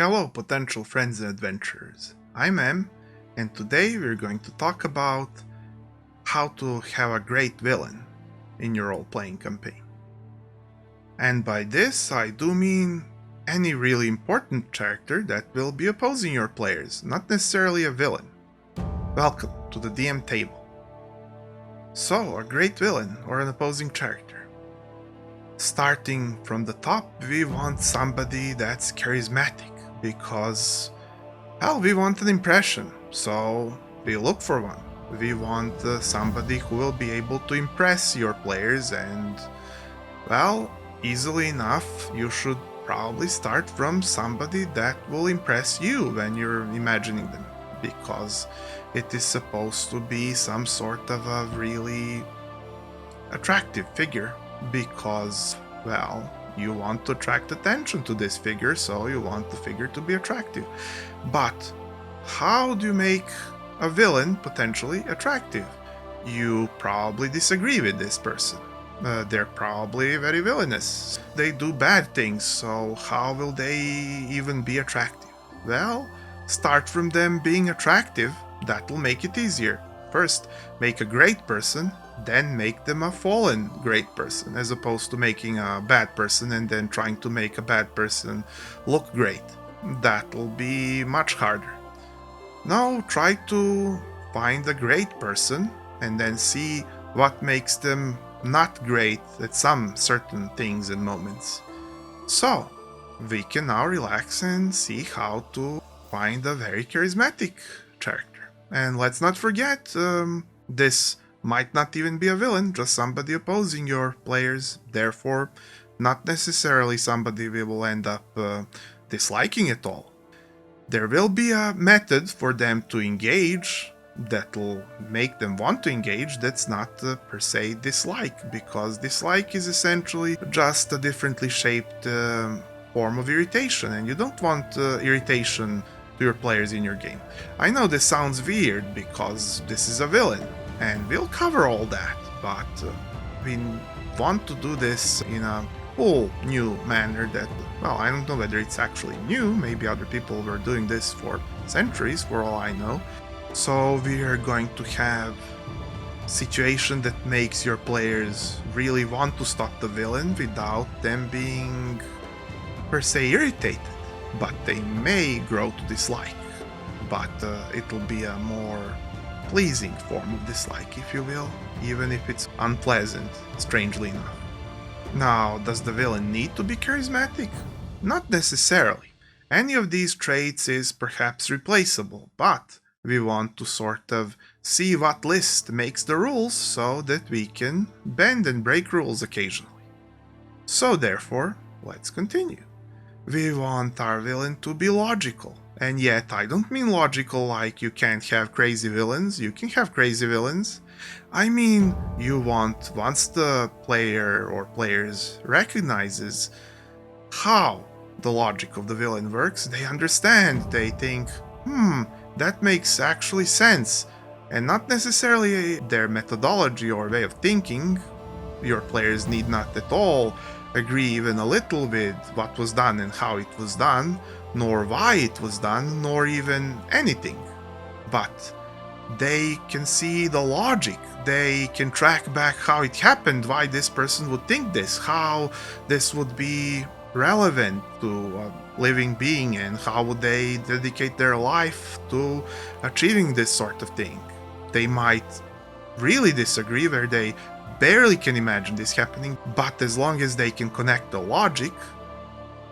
Hello, potential friends and adventurers. I'm Em, and today we're going to talk about how to have a great villain in your role-playing campaign. And by this, I do mean any really important character that will be opposing your players, not necessarily a villain. Welcome to the DM table. So, a great villain or an opposing character. Starting from the top, we want somebody that's charismatic, because we want an impression, so we look for one. We want somebody who will be able to impress your players, and, easily enough, you should probably start from somebody that will impress you when you're imagining them, because it is supposed to be some sort of a really attractive figure, because, you want to attract attention to this figure, so you want the figure to be attractive. But how do you make a villain potentially attractive? You probably disagree with this person. They're probably very villainous. They do bad things, so how will they even be attractive? Well, start from them being attractive. That'll make it easier. First, make a great person, then make them a fallen great person, as opposed to making a bad person and then trying to make a bad person look great. That'll be much harder. Now try to find a great person and then see what makes them not great at some certain things and moments. So, we can now relax and see how to find a very charismatic character. And let's not forget, this might not even be a villain, just somebody opposing your players, therefore not necessarily somebody we will end up disliking at all. There will be a method for them to engage that'll make them want to engage. That's not per se dislike, because dislike is essentially just a differently shaped form of irritation, and you don't want irritation to your players in your game. I know this sounds weird because this is a villain, and we'll cover all that, but we want to do this in a whole new manner that, I don't know whether it's actually new, maybe other people were doing this for centuries for all I know. So we are going to have a situation that makes your players really want to stop the villain without them being per se irritated, but they may grow to dislike, but it'll be a more pleasing form of dislike, if you will, even if it's unpleasant, strangely enough. Now, does the villain need to be charismatic? Not necessarily. Any of these traits is perhaps replaceable, but we want to sort of see what list makes the rules so that we can bend and break rules occasionally. So therefore, let's continue. We want our villain to be logical. And yet, I don't mean logical like you can't have crazy villains. You can have crazy villains. I mean, you want, once the player or players recognizes how the logic of the villain works, they understand, they think, that makes actually sense. And not necessarily their methodology or way of thinking. Your players need not at all agree even a little with what was done and how it was done, nor why it was done, nor even anything. But they can see the logic, they can track back how it happened, why this person would think this, how this would be relevant to a living being, and how would they dedicate their life to achieving this sort of thing. They might really disagree, where they barely can imagine this happening, but as long as they can connect the logic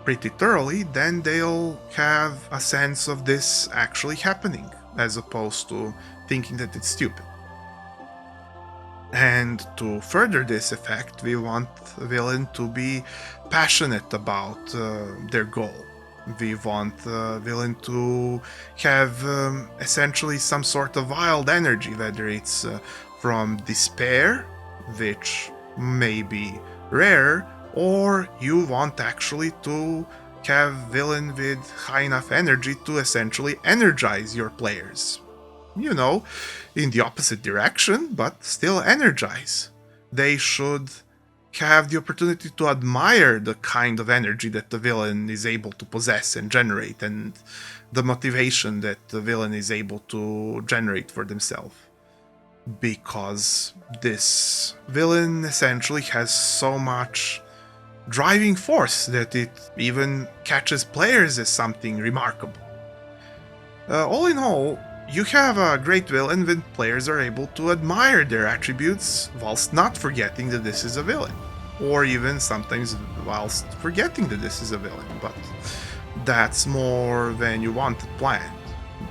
pretty thoroughly, then they'll have a sense of this actually happening, as opposed to thinking that it's stupid. And to further this effect, we want the villain to be passionate about their goal. We want the villain to have essentially some sort of wild energy, whether it's from despair, which may be rare, or you want actually to have villain with high enough energy to essentially energize your players. You know, in the opposite direction, but still energize. They should have the opportunity to admire the kind of energy that the villain is able to possess and generate, and the motivation that the villain is able to generate for themselves. Because this villain essentially has so much driving force that it even catches players as something remarkable. All in all, you have a great villain when players are able to admire their attributes whilst not forgetting that this is a villain. Or even sometimes whilst forgetting that this is a villain, but that's more than you want it planned.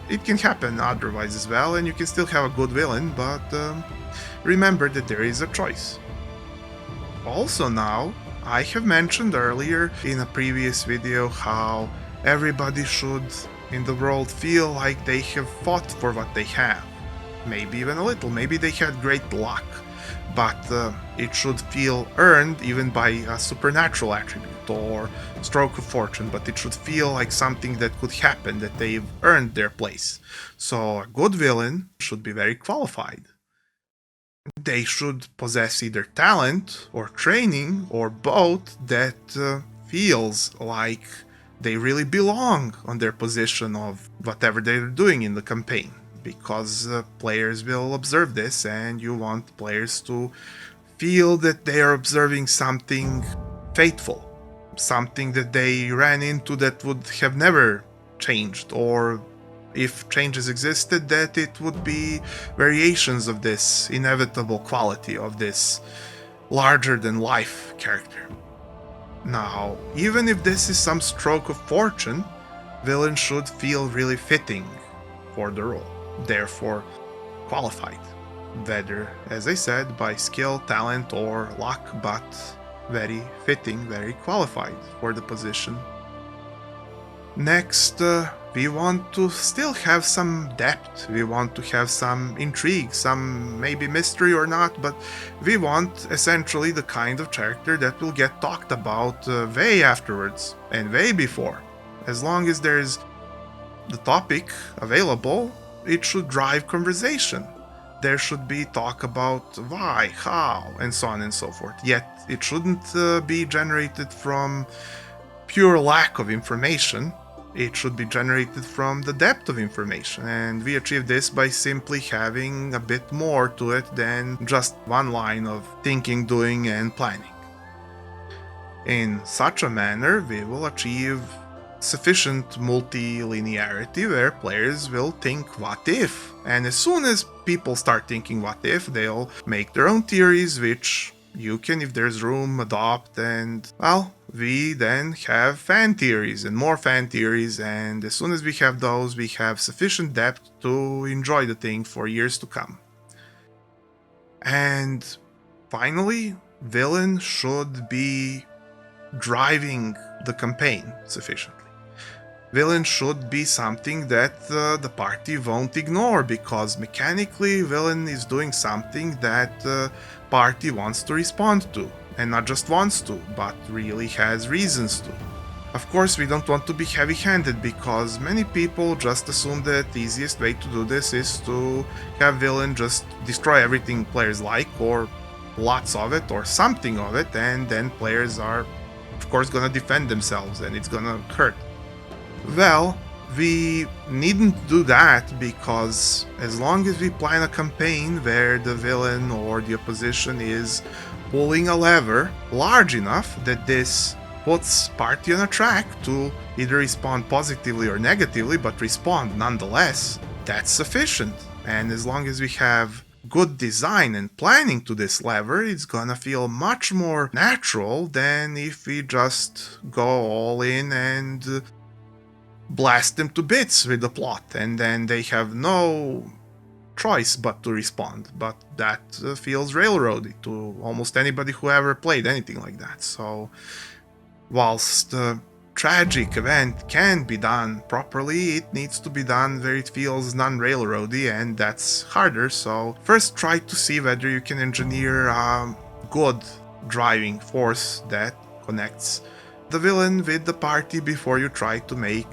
It can happen otherwise as well, and you can still have a good villain, but remember that there is a choice. Also now, I have mentioned earlier in a previous video how everybody should in the world feel like they have fought for what they have. Maybe even a little, maybe they had great luck, but it should feel earned even by a supernatural attribute or stroke of fortune, but it should feel like something that could happen, that they've earned their place. So a good villain should be very qualified. They should possess either talent or training or both that feels like they really belong on their position of whatever they're doing in the campaign, because players will observe this, and you want players to feel that they are observing something fateful, something that they ran into that would have never changed, or if changes existed, that it would be variations of this inevitable quality of this larger-than-life character. Now, even if this is some stroke of fortune, villains should feel really fitting for the role, therefore qualified. Whether, as I said, by skill, talent, or luck, but very fitting, very qualified for the position. Next, we want to still have some depth, we want to have some intrigue, some maybe mystery or not, but we want essentially the kind of character that will get talked about way afterwards and way before. As long as there's the topic available, it should drive conversation. There should be talk about why, how, and so on and so forth. Yet it shouldn't be generated from pure lack of information. It should be generated from the depth of information, and we achieve this by simply having a bit more to it than just one line of thinking, doing, and planning. In such a manner, we will achieve sufficient multilinearity where players will think what if, and as soon as people start thinking what if, they'll make their own theories, which you can, if there's room, adopt, and, well, we then have fan theories and more fan theories, and as soon as we have those, we have sufficient depth to enjoy the thing for years to come. And finally, villain should be driving the campaign sufficiently. Villain should be something that the party won't ignore, because mechanically villain is doing something that the party wants to respond to, and not just wants to, but really has reasons to. Of course, we don't want to be heavy-handed, because many people just assume that the easiest way to do this is to have villain just destroy everything players like, or lots of it, or something of it, and then players are, of course, gonna defend themselves, and it's gonna hurt. Well, we needn't do that, because as long as we plan a campaign where the villain or the opposition is pulling a lever large enough that this puts party on a track to either respond positively or negatively, but respond nonetheless, that's sufficient. And as long as we have good design and planning to this lever, it's gonna feel much more natural than if we just go all in and blast them to bits with the plot, and then they have no choice but to respond. But that feels railroady to almost anybody who ever played anything like that. So whilst the tragic event can be done properly, it needs to be done where it feels non-railroady, and that's harder. So first try to see whether you can engineer a good driving force that connects the villain with the party before you try to make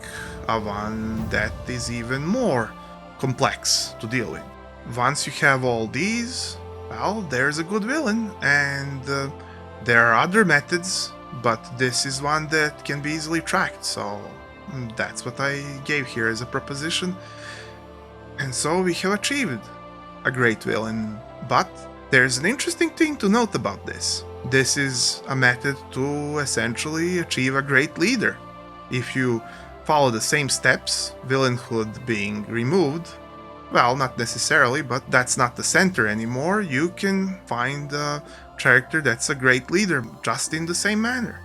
a one that is even more complex to deal with. Once you have all these, well, there's a good villain, and There are other methods, but this is one that can be easily tracked, so that's what I gave here as a proposition. And so we have achieved a great villain. But there's an interesting thing to note about this. This is a method to essentially achieve a great leader. If you follow the same steps, villainhood being removed, well, not necessarily, but that's not the center anymore. You can find a character that's a great leader just in the same manner.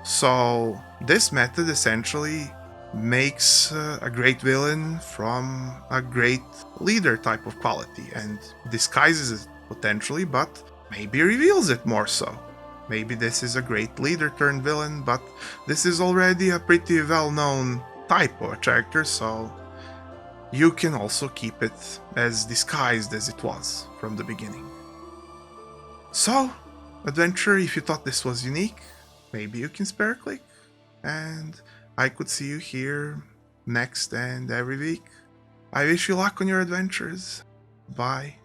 So, this method essentially makes a great villain from a great leader type of quality and disguises it potentially, but maybe reveals it more so. Maybe this is a great leader turned villain, but this is already a pretty well known type of a character, so you can also keep it as disguised as it was from the beginning. So, adventure, if you thought this was unique, maybe you can spare a click, and I could see you here next and every week. I wish you luck on your adventures. Bye.